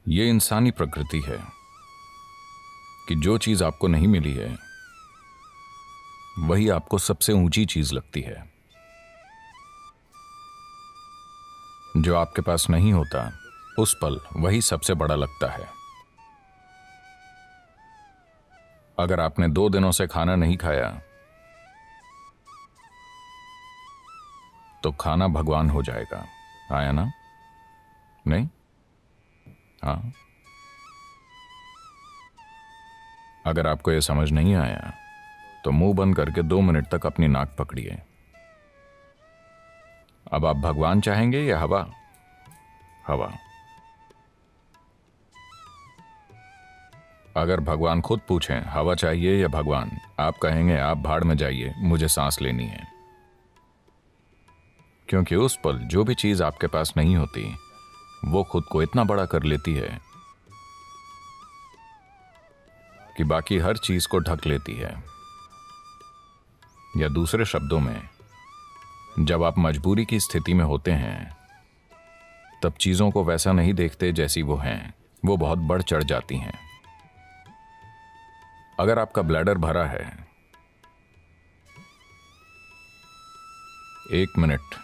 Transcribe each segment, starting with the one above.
ये इंसानी प्रकृति है कि जो चीज आपको नहीं मिली है वही आपको सबसे ऊंची चीज लगती है। जो आपके पास नहीं होता उस पल वही सबसे बड़ा लगता है। अगर आपने 2 दिनों से खाना नहीं खाया तो खाना भगवान हो जाएगा। आया ना? नहीं? हाँ। अगर आपको यह समझ नहीं आया तो मुंह बंद करके 2 मिनट तक अपनी नाक पकड़िए। अब आप भगवान चाहेंगे या हवा? हवा। अगर भगवान खुद पूछें हवा चाहिए या भगवान, आप कहेंगे आप भाड़ में जाइए, मुझे सांस लेनी है। क्योंकि उस पल जो भी चीज आपके पास नहीं होती वो खुद को इतना बड़ा कर लेती है कि बाकी हर चीज को ढक लेती है। या दूसरे शब्दों में, जब आप मजबूरी की स्थिति में होते हैं तब चीजों को वैसा नहीं देखते जैसी वो हैं, वो बहुत बढ़ चढ़ जाती हैं। अगर आपका ब्लैडर भरा है, 1 मिनट,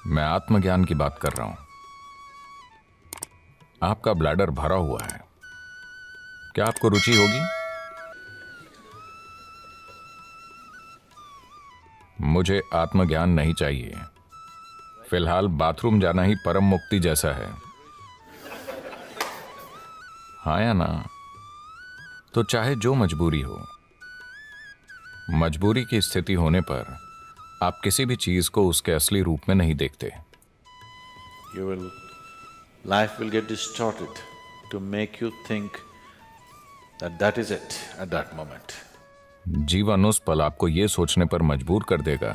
मैं आत्मज्ञान की बात कर रहा हूं। आपका ब्लैडर भरा हुआ है, क्या आपको रुचि होगी? मुझे आत्मज्ञान नहीं चाहिए। फिलहाल बाथरूम जाना ही परम मुक्ति जैसा है। हाँ या ना? तो चाहे जो मजबूरी हो, मजबूरी की स्थिति होने पर आप किसी भी चीज को उसके असली रूप में नहीं देखते। Life will get distorted to make you think that that is it at that moment. जीवन उस पल आपको यह सोचने पर मजबूर कर देगा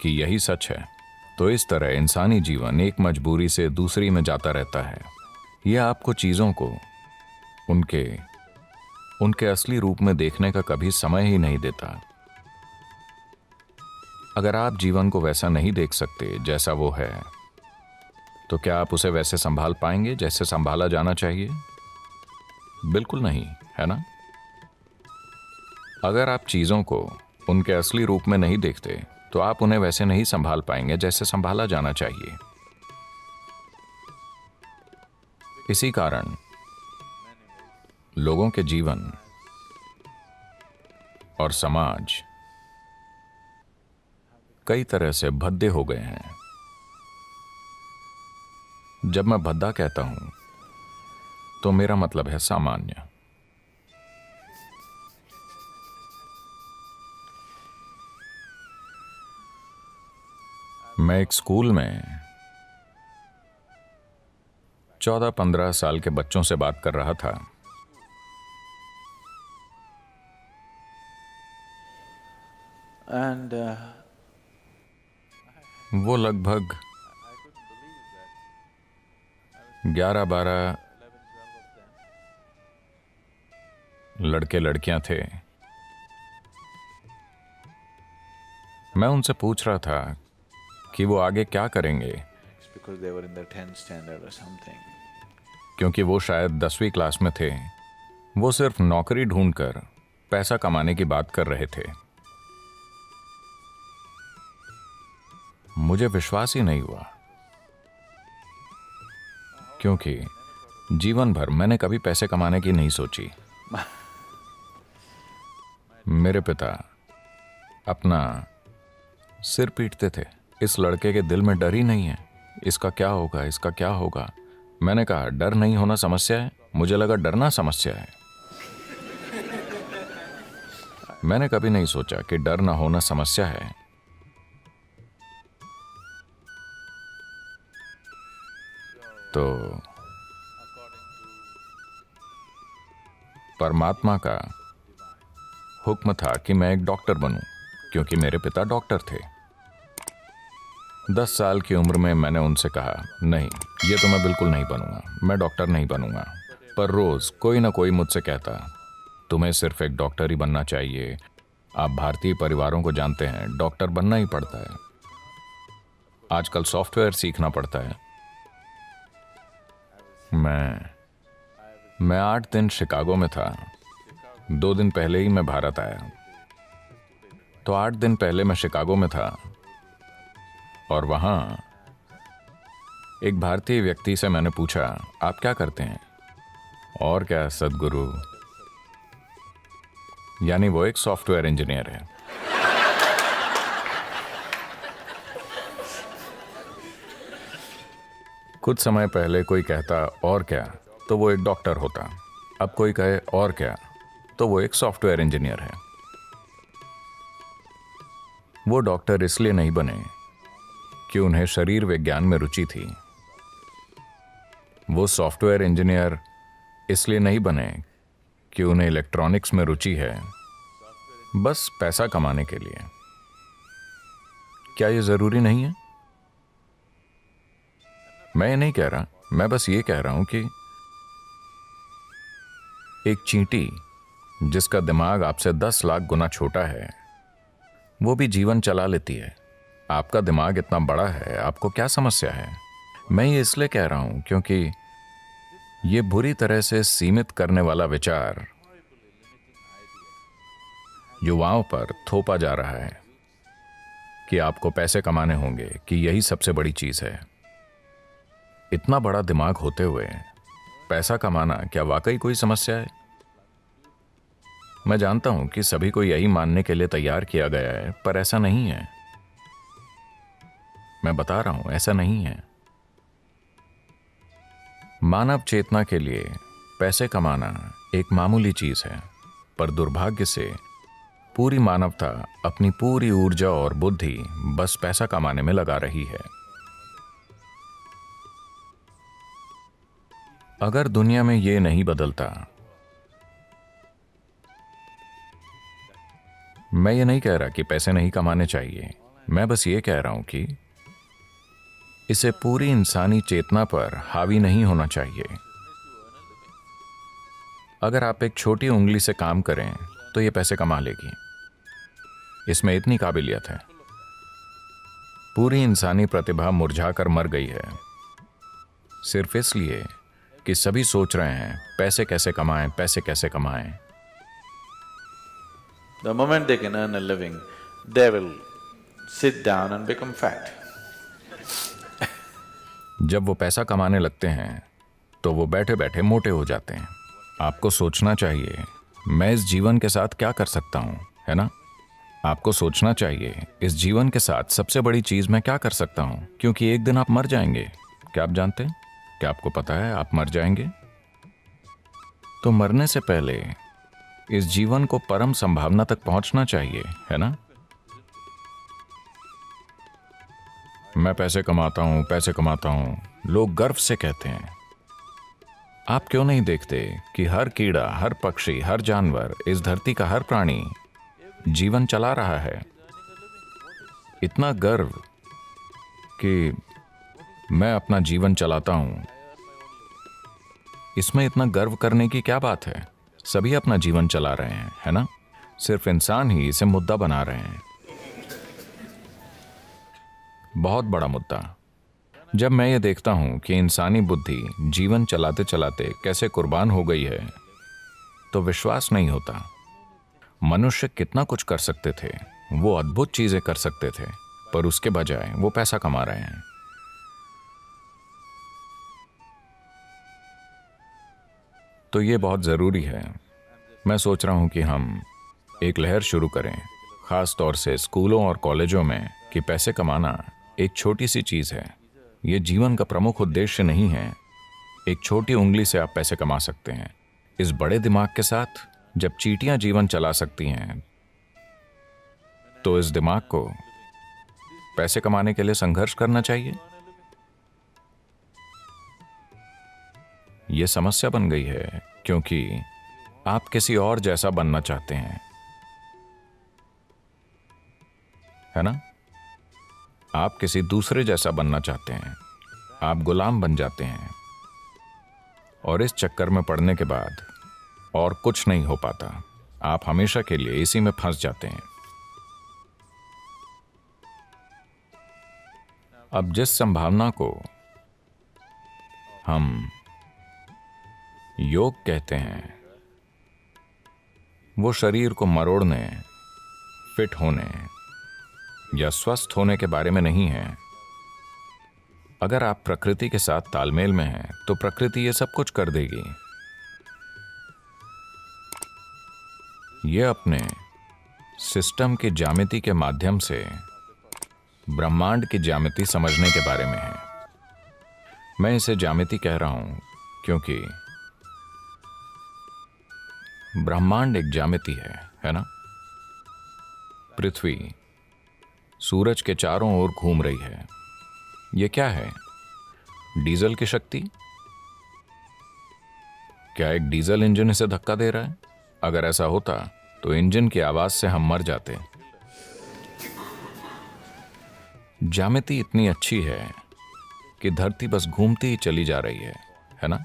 कि यही सच है। तो इस तरह इंसानी जीवन एक मजबूरी से दूसरी में जाता रहता है। यह आपको चीजों को उनके असली रूप में देखने का कभी समय ही नहीं देता। अगर आप जीवन को वैसा नहीं देख सकते जैसा वो है, तो क्या आप उसे वैसे संभाल पाएंगे जैसे संभाला जाना चाहिए? बिल्कुल नहीं, है ना? अगर आप चीजों को उनके असली रूप में नहीं देखते तो आप उन्हें वैसे नहीं संभाल पाएंगे जैसे संभाला जाना चाहिए। इसी कारण लोगों के जीवन और समाज कई तरह से भद्दे हो गए हैं। जब मैं भद्दा कहता हूं तो मेरा मतलब है सामान्य। मैं एक स्कूल में 14-15 साल के बच्चों से बात कर रहा था। वो लगभग 11-12 लड़के लड़कियां थे। मैं उनसे पूछ रहा था कि वो आगे क्या करेंगे, क्योंकि वो शायद 10वीं क्लास में थे। वो सिर्फ नौकरी ढूंढकर पैसा कमाने की बात कर रहे थे। मुझे विश्वास ही नहीं हुआ, क्योंकि जीवन भर मैंने कभी पैसे कमाने की नहीं सोची। मेरे पिता अपना सिर पीटते थे, इस लड़के के दिल में डर ही नहीं है, इसका क्या होगा, इसका क्या होगा। मैंने कहा डर नहीं होना समस्या है? मुझे लगा डरना समस्या है। मैंने कभी नहीं सोचा कि डर ना होना समस्या है। तो परमात्मा का हुक्म था कि मैं एक डॉक्टर बनूं, क्योंकि मेरे पिता डॉक्टर थे। 10 साल की उम्र में मैंने उनसे कहा, नहीं, ये तो मैं बिल्कुल नहीं बनूंगा, मैं डॉक्टर नहीं बनूंगा। पर रोज कोई ना कोई मुझसे कहता, तुम्हें सिर्फ एक डॉक्टर ही बनना चाहिए। आप भारतीय परिवारों को जानते हैं, डॉक्टर बनना ही पड़ता है। आजकल सॉफ्टवेयर सीखना पड़ता है। मैं 8 दिन शिकागो में था। 2 दिन पहले ही मैं भारत आया। तो 8 दिन पहले मैं शिकागो में था और वहां एक भारतीय व्यक्ति से मैंने पूछा, आप क्या करते हैं? और क्या सदगुरु, यानी वो एक सॉफ्टवेयर इंजीनियर है। कुछ समय पहले कोई कहता और क्या, तो वो एक डॉक्टर होता। अब कोई कहे और क्या, तो वो एक सॉफ्टवेयर इंजीनियर है। वो डॉक्टर इसलिए नहीं बने कि उन्हें शरीर विज्ञान में रुचि थी। वो सॉफ्टवेयर इंजीनियर इसलिए नहीं बने कि उन्हें इलेक्ट्रॉनिक्स में रुचि है, बस पैसा कमाने के लिए। क्या ये जरूरी नहीं है? मैं ये नहीं कह रहा, मैं बस ये कह रहा हूं कि एक चींटी जिसका दिमाग आपसे 10 लाख गुना छोटा है, वो भी जीवन चला लेती है। आपका दिमाग इतना बड़ा है, आपको क्या समस्या है? मैं ये इसलिए कह रहा हूं क्योंकि ये बुरी तरह से सीमित करने वाला विचार युवाओं पर थोपा जा रहा है कि आपको पैसे कमाने होंगे, कि यही सबसे बड़ी चीज है। इतना बड़ा दिमाग होते हुए पैसा कमाना क्या वाकई कोई समस्या है? मैं जानता हूं कि सभी को यही मानने के लिए तैयार किया गया है, पर ऐसा नहीं है। मैं बता रहा हूं, ऐसा नहीं है। मानव चेतना के लिए पैसे कमाना एक मामूली चीज है, पर दुर्भाग्य से पूरी मानवता अपनी पूरी ऊर्जा और बुद्धि बस पैसा कमाने में लगा रही है। अगर दुनिया में ये नहीं बदलता, मैं ये नहीं कह रहा कि पैसे नहीं कमाने चाहिए, मैं बस ये कह रहा हूं कि इसे पूरी इंसानी चेतना पर हावी नहीं होना चाहिए। अगर आप एक छोटी उंगली से काम करें तो ये पैसे कमा लेगी, इसमें इतनी काबिलियत है। पूरी इंसानी प्रतिभा मुरझाकर मर गई है, सिर्फ इसलिए कि सभी सोच रहे हैं पैसे कैसे कमाएं, पैसे कैसे कमाएं। The moment they can earn a living, they will sit down and become fat. जब वो पैसा कमाने लगते हैं तो वो बैठे बैठे मोटे हो जाते हैं। आपको सोचना चाहिए, मैं इस जीवन के साथ क्या कर सकता हूं, है ना? आपको सोचना चाहिए, इस जीवन के साथ सबसे बड़ी चीज मैं क्या कर सकता हूं, क्योंकि एक दिन आप मर जाएंगे। क्या आप जानते हैं? क्या आपको पता है आप मर जाएंगे? तो मरने से पहले इस जीवन को परम संभावना तक पहुंचना चाहिए, है ना? मैं पैसे कमाता हूं, पैसे कमाता हूं, लोग गर्व से कहते हैं। आप क्यों नहीं देखते कि हर कीड़ा, हर पक्षी, हर जानवर, इस धरती का हर प्राणी जीवन चला रहा है? इतना गर्व कि मैं अपना जीवन चलाता हूं, इसमें इतना गर्व करने की क्या बात है? सभी अपना जीवन चला रहे हैं, है ना? सिर्फ इंसान ही इसे मुद्दा बना रहे हैं। बहुत बड़ा मुद्दा। जब मैं ये देखता हूं कि इंसानी बुद्धि जीवन चलाते चलाते कैसे कुर्बान हो गई है, तो विश्वास नहीं होता। मनुष्य कितना कुछ कर सकते थे, वो अद्भुत चीजें कर सकते थे, पर उसके बजाय वो पैसा कमा रहे हैं। तो ये बहुत जरूरी है। मैं सोच रहा हूं कि हम एक लहर शुरू करें, खास तौर से स्कूलों और कॉलेजों में, कि पैसे कमाना एक छोटी सी चीज है। ये जीवन का प्रमुख उद्देश्य नहीं है। एक छोटी उंगली से आप पैसे कमा सकते हैं। इस बड़े दिमाग के साथ जब चींटियां जीवन चला सकती हैं, तो इस दिमाग को पैसे कमाने के लिए संघर्ष करना चाहिए। यह समस्या बन गई है क्योंकि आप किसी और जैसा बनना चाहते हैं, है ना? आप किसी दूसरे जैसा बनना चाहते हैं। आप गुलाम बन जाते हैं। और इस चक्कर में पड़ने के बाद और कुछ नहीं हो पाता। आप हमेशा के लिए इसी में फंस जाते हैं। अब जिस संभावना को हम योग कहते हैं, वो शरीर को मरोड़ने, फिट होने या स्वस्थ होने के बारे में नहीं है। अगर आप प्रकृति के साथ तालमेल में हैं, तो प्रकृति ये सब कुछ कर देगी। ये अपने सिस्टम की ज्यामिति के माध्यम से ब्रह्मांड की ज्यामिति समझने के बारे में है। मैं इसे ज्यामिति कह रहा हूं क्योंकि ब्रह्मांड एक ज्यामिति है ना? पृथ्वी सूरज के चारों ओर घूम रही है। यह क्या है? डीजल की शक्ति? क्या एक डीजल इंजन इसे धक्का दे रहा है? अगर ऐसा होता तो इंजन की आवाज से हम मर जाते। ज्यामिति इतनी अच्छी है कि धरती बस घूमती ही चली जा रही है ना?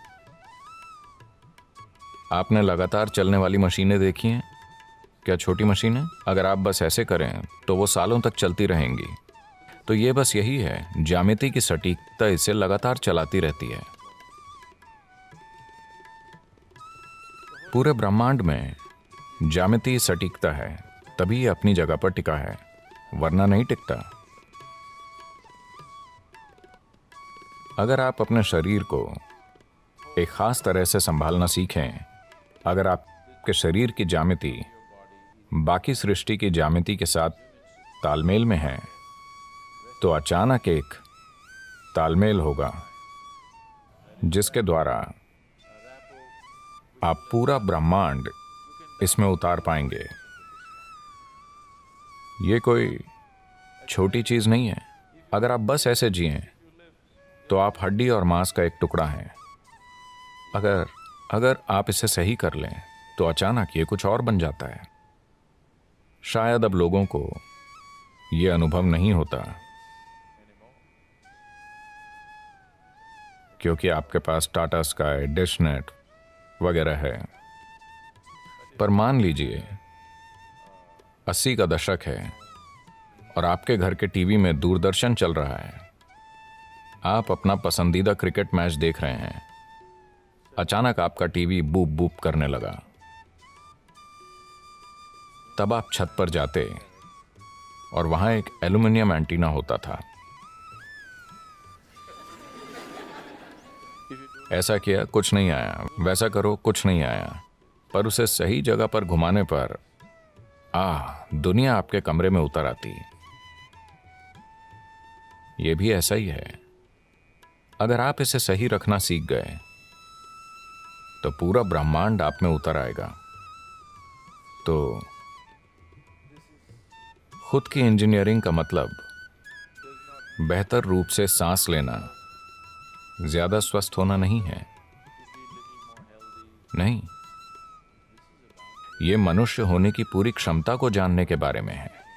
आपने लगातार चलने वाली मशीनें देखी हैं? क्या छोटी मशीनें? अगर आप बस ऐसे करें तो वो सालों तक चलती रहेंगी। तो ये बस यही है, ज्यामिति की सटीकता इसे लगातार चलाती रहती है। पूरे ब्रह्मांड में ज्यामिति सटीकता है, तभी ये अपनी जगह पर टिका है, वरना नहीं टिकता। अगर आप अपने शरीर को एक खास तरह से संभालना सीखें, अगर आपके शरीर की ज्यामिति बाकी सृष्टि की ज्यामिति के साथ तालमेल में है, तो अचानक एक तालमेल होगा जिसके द्वारा आप पूरा ब्रह्मांड इसमें उतार पाएंगे। ये कोई छोटी चीज नहीं है। अगर आप बस ऐसे जिएं तो आप हड्डी और मांस का एक टुकड़ा हैं। अगर आप इसे सही कर लें तो अचानक ये कुछ और बन जाता है। शायद अब लोगों को ये अनुभव नहीं होता क्योंकि आपके पास टाटा स्काई, डिश नेट वगैरह है। पर मान लीजिए 80 का दशक है और आपके घर के टीवी में दूरदर्शन चल रहा है। आप अपना पसंदीदा क्रिकेट मैच देख रहे हैं। अचानक आपका टीवी बूप बूप करने लगा। तब आप छत पर जाते और वहां एक एल्युमिनियम एंटीना होता था। ऐसा किया, कुछ नहीं आया। वैसा करो, कुछ नहीं आया। पर उसे सही जगह पर घुमाने पर दुनिया आपके कमरे में उतर आती। यह भी ऐसा ही है। अगर आप इसे सही रखना सीख गए तो पूरा ब्रह्मांड आप में उतर आएगा। तो खुद की इंजीनियरिंग का मतलब बेहतर रूप से सांस लेना, ज्यादा स्वस्थ होना नहीं है। नहीं, यह मनुष्य होने की पूरी क्षमता को जानने के बारे में है।